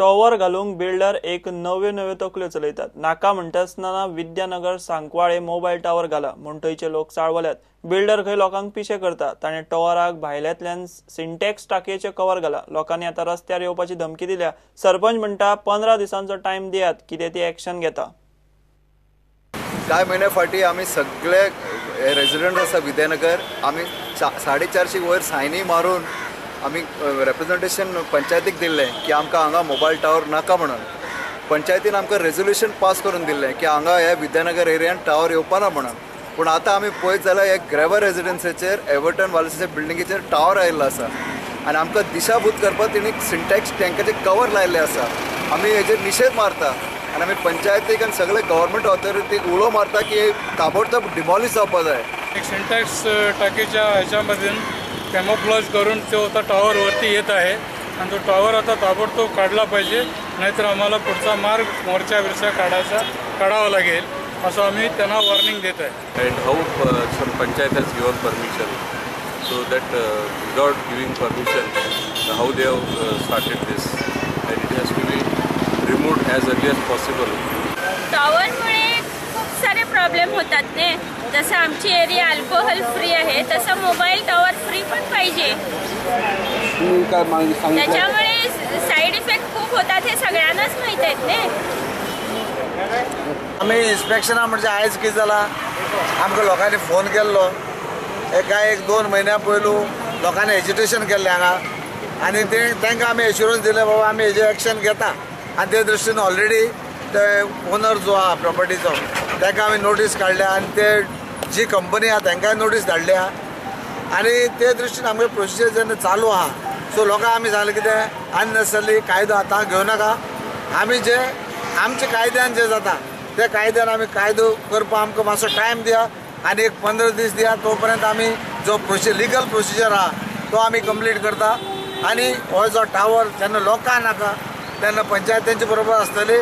Tower घालूंक builder एक नव्यो तकल्यो चलयतात। नाका म्हणटासतना विद्यानगर सांकवाळे मोबाईल टावर घाला म्हूण थंयचे लोक चाळवल्यात। बिल्डर खंय लोकांक पिशे करता। ताणें टॉवराक भायल्यांतल्यान सिंटॅक्स टाकयेचे कवर घाला। लोकांनी आतां रस्त्यार येवपाची धमकी दिल्या। सरपंच म्हणटा 15 दिसांचो टायम दियात, कितें ती एक्शन घेता। काय महिन्या फाटी आमी सगळे रेजिडेंट आसा विद्यानगर आमी 450 वयर सायनी मारून आमी रिप्रेजेंटेशन पंचायतीक दिल्लें की आमकां हांगा मोबायल टावर नाका म्हणून। पंचायतीन आमकां रेजोल्युशन पास करून दिल्लें की हांगा ह्या विद्यानगर एरियान टावर येवपाना म्हणून। पूण आतां आमी पळयत जाल्यार एक ग्रेवर रेजिडेन्सीचेर एवर्टन वालसाच्या बिल्डिंगेचेर टावर आयिल्लो आसा आनी आमकां दिशाभूत करपाक तेणी सिंटॅक्स टँकाचे कवर लायिल्ले आसा। आमी हेजेर निशेध मारता आनी आमी पंचायतीक आनी सगळे गव्हर्मेंट ऑथॉरिटीक उलो मारता की ताबडतोब डिमॉलिश जावपाक जाय। एक सिंटॅक्स टाकीच्या ह्याच्यामधून कॅमोफ्लेज करून तो आता टावर वरती येत आहे आणि तो टावर आता ताबडतोब काढला पाहिजे, नाहीतर आम्हाला पुढचा मार्ग मोर्चा काढावा लागेल असं आम्ही त्यांना वॉर्निंग देत आहे। And how some panchayat has given permission, so that without giving permission, how they have started this, and it has to be removed as early as possible. टॉवरमुळे खूप सारे प्रॉब्लेम होतात ने, जसं आमची एरिया अल्कोहोल फ्री आहे तसं mobile tower free पण पाहिजे। त्याच्यामुळे साईड इफेक्ट खूप होतात हे सगळ्यांनाच माहित आहेत ने। आम्ही इन्स्पेक्शना म्हणजे आयज कितें जालां, आमकां लोकांनी फोन केल्लो एक 2 म्हयन्या पयलू लोकांनी एजिटेशन केल्लें हांगा आनी तांकां आमी एश्युरन्स दिलें बाबा आमी हेजेर एक्शन घेता आनी ते दृश्टीन ऑलरेडी ते ओनर जो आहा प्रॉपर्टीचो तांकां आमी नोटीस काडल्या आनी ते जी कंपनी आहा तांकांय नोटीस धाडल्या आनी ते दृश्टीन आमगे प्रोसिजर जेन्ना चालू आहा, सो लोकांक आमी सांगलें कितें अननेसेसरी कायदो आतां घेवं नाका। आमी जे आमचे कायद्यान जे जाता ते कायद्यान आमी कायदो करपाक आमकां मातसो टायम दिया आनी एक 15 दीस दिया, तोपर्यंत आमी जो लिगल प्रोसिजर आहा तो आमी कंप्लीट करता। आनी हो जो टावर जेन्ना लोकांक नाका तेन्ना पंचायतींचे बरोबर आसतली,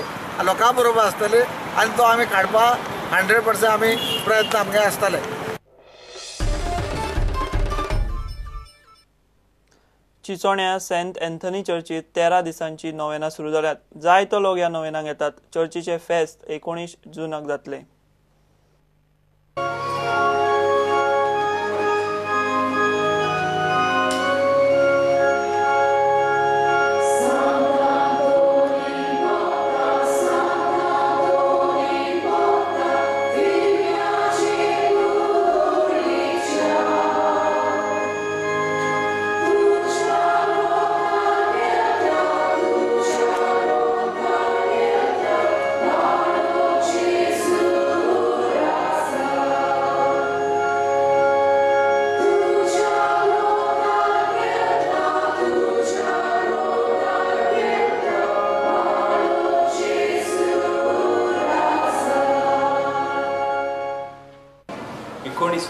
लोकां बरोबर आसतली आनी तो आमी काडपाक 100% आमी प्रयत्न आमगे आसतले। चिचोण्या सेंट एंथनी चर्चीत 13 दिसांची नोवेना सुरू जाल्यात। जायतो लोक ह्या नोवेनाक येतात। चर्चीचे फेस्त 19 जूनाक जातले।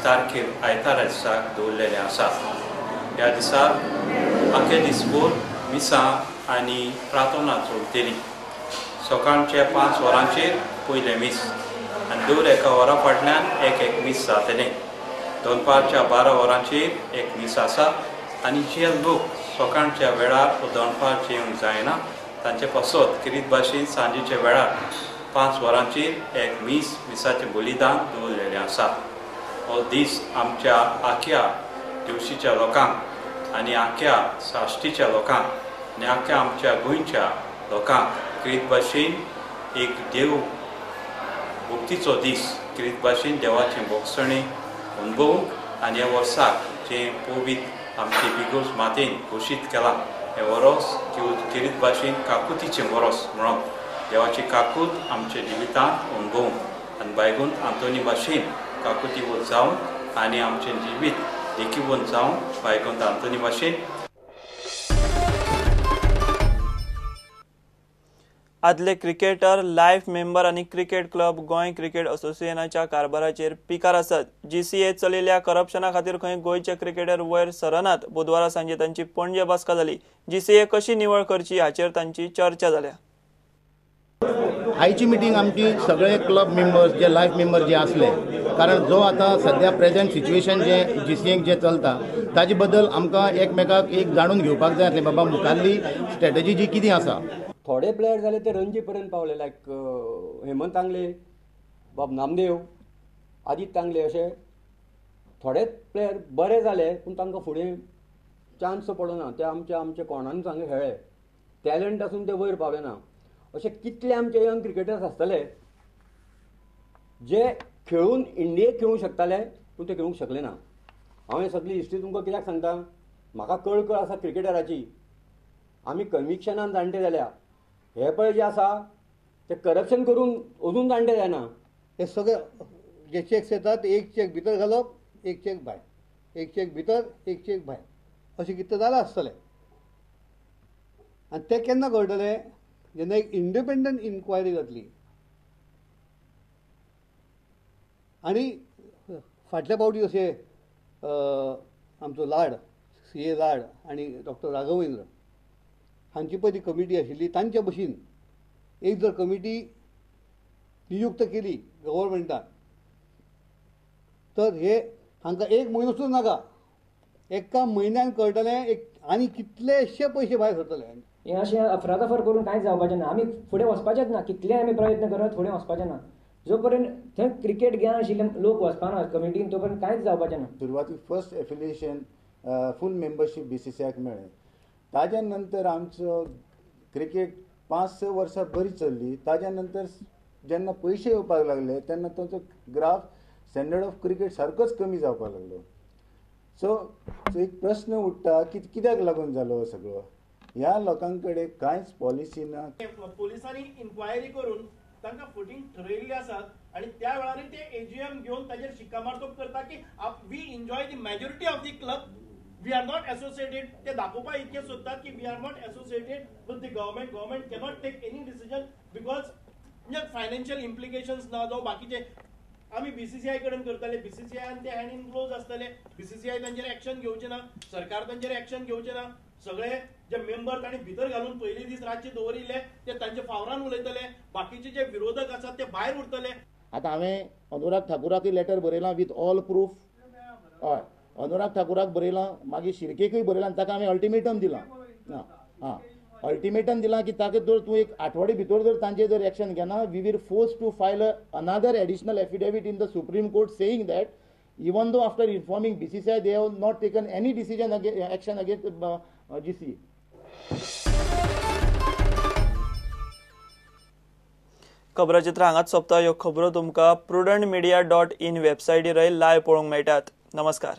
तारखेर आयतारा दिसाक दवरलेले आसा। ह्या दिसा आख्खे दिसभर मिसां आनी प्रार्थना चलतली। सकाळचे 5 वरांचेर पयले मीस आनी दर एका वरा फाटल्यान एक मीस जातले। दनपारच्या 12 वरांचेर एक मीस आसा आनी जे लोक सकाळच्या वेळार दनपारचे येवंक जायना तांचे पासत किरीत भाशेन सांजेच्या वेळार 5 वरांचेर एक मिसाचें बलिदान दवरलेलें आसा। हो दीस आमच्या आख्या दिवशीच्या लोकांक आनी आख्या साश्टीच्या लोकांक आनी आख्या आमच्या गोंयच्या लोकांक किरीत भाशेन एक देव भक्तीचो दीस, किरीत भाशेन देवाचें भोगसणी अनुभवूंक आनी ह्या वर्साक जें पवित्र आमचे बिगोस मातेन घोशीत केलां हें वरोस किरीत भाशेन काकुतीचें वरोस म्हणून देवाची काकूत आमच्या जिवितांत अनुभवूंक आनी बायगूंत आंतोनी भाशेन काकुती वत जावन आनी आमचें जिवीत देखीवंत जावन बायगूंत आंतोनी भाशेन। आदले क्रिकेटर, लायफ मेंबर आनी क्रिकेट क्लब गोंय क्रिकेट असोसिएशनाच्या कारभाराचेर पिकार आसात। GCA चलिल्ल्या करप्शना खातीर खंय गोंयचे क्रिकेटर वयर सरनात। बुधवारा सांजे तांची पणजे बसका जाली। GCA कशी निवळ करची हाचेर तांची चर्चा जाल्या। आयची मिटींग आमची सगळे क्लब मेंबर्स जे लायफ मेंबर जे असले, कारण जो आता सध्या प्रेजेंट सिच्युएशन जे GCAक जे चलता ताजे बद्दल आमकां एकमेकाक एक जाणून घेवपाक जाय आसलें बाबा मुखाल्ली स्ट्रॅटेजी जी कितें आसा। थोडे प्लेयर जाले ते रणजी पर्यंत पावले, लायक हेमंत तांगले, बाब नामदेव, आदित्य तांगले, अशे थोडेच प्लेयर बरे जाले पूण तांकां फुडें चान्स पडना. ते आमचे कोणान सांगे खेळ्ळे, टॅलंट आसून ते वयर पावले ना. अशे कितले आमचे यंग क्रिकेटर्स आसतले जे खेळून इंडियेक खेळूंक शकताले पूण ते खेळूंक शकले ना. हांव हे सगळी हिस्ट्री तुमकां कित्याक सांगता, म्हाका कळकळ आसा क्रिकेटराची. आमी कन्विक्शनान जाणटे जाल्या, हे पळय जे आसा ते करप्शन करून अजून जाणटे जायना. हे सगळे जे चॅक्स येतात एक चॅक भितर घालप, एक चॅक भायर, एक चॅक भितर, एक चॅक भायर, अशें कितें जालां आसतलें. आनी तें केन्ना कळटलें, जेन्ना एक इंडिपेंडंट इन्क्वायरी जातली. आनी फाटल्या फावटी जशें आमचो लाड, CA लाड आनी डॉक्टर राघवेंद्र हांची पळय ती कमिटी आशिल्ली, तांचे भशेन एक जर कमिटी नियुक्त केली गव्हर्मेंटान, तर हे हांकां एक म्हयनो सुद्दां नाका, एका म्हयन्यान कळटलें एक आनी कितलेशे पयशे भायर सरतले. हें अशें अफरातफर करून कांयच जावपाचें ना. आमी फुडें वचपाचेंच ना, कितले आमी प्रयत्न करत फुडें वचपाचें ना. जो पर्यंत थंय क्रिकेट घेवन आशिल्ले लोक वचपाना कमिटीन, तो पर्यंत कांयच जावपाचें ना. सुरवातीक फर्स्ट एफिलिएशन फूल मेंबरशीप BCCIक मेळ्ळें. ताज्या नंतर आमचो क्रिकेट 5-6 वर्सां बरी चल्ली. ताज्या नंतर जेन्ना पयशे येवपाक लागले तेन्ना ताचो ग्राफ स्टँडर्ड ऑफ क्रिकेट सारकोच कमी जावपाक लागलो. सो एक प्रश्न उठटा की कित्याक लागून जालो सगळो. ह्या लोकां कडेन कांयच पॉलिसी ना. पोलिसांनी इन्क्वायरी करून तांकां फुटींग ठरयल्ले आसात आनी त्या वेळार ते AGM घेवन ताजेर शिक्कामोर्तब करता की we enjoy the majority of the club, we are not associated. ते दाखोवपाक इतके सोदतात की we are not associated with the government cannot take any decision because म्हणजे फायनान्शियल इम्प्लिकेशन्स ना जावं बाकीचे. आमी BCCI कडेन करताले, BCCI ते हँड इन क्लोज आसतले, BCCI तांचेर एक्शन घेवचें ना, सरकार तांचेर एक्शन घेवचें ना. सगळे जे मेंबर तांणी भितर घालून पयले दीस रातचे दवरिल्ले ते तांचे फावरान उलयतले, बाकीचे जे विरोधक आसात ते भायर उरतले. आतां हांवें अनुराग ठाकुराकूय लेटर बरयलां विथ ऑल प्रूफ. हय, अनुराग ठाकुराक बरयलां, मागीर शिर्केकूय बरयलां, ताका हांवें अल्टिमेटम दिलां. हां, अल्टिमेटम दिलां की ताका जर तूं एक आठवडे भितर जर तांचेर जर एक्शन घेना, we will force to file another additional affidavit in the Supreme Court saying that even though after informing BCCI they have not taken any decision action against GC. खबराचित्र हांगाच सोंपता. ह्यो खबरो तुमकां prudentmedia.in वेबसायटीर लायव्ह पळोवंक मेळटात. नमस्कार.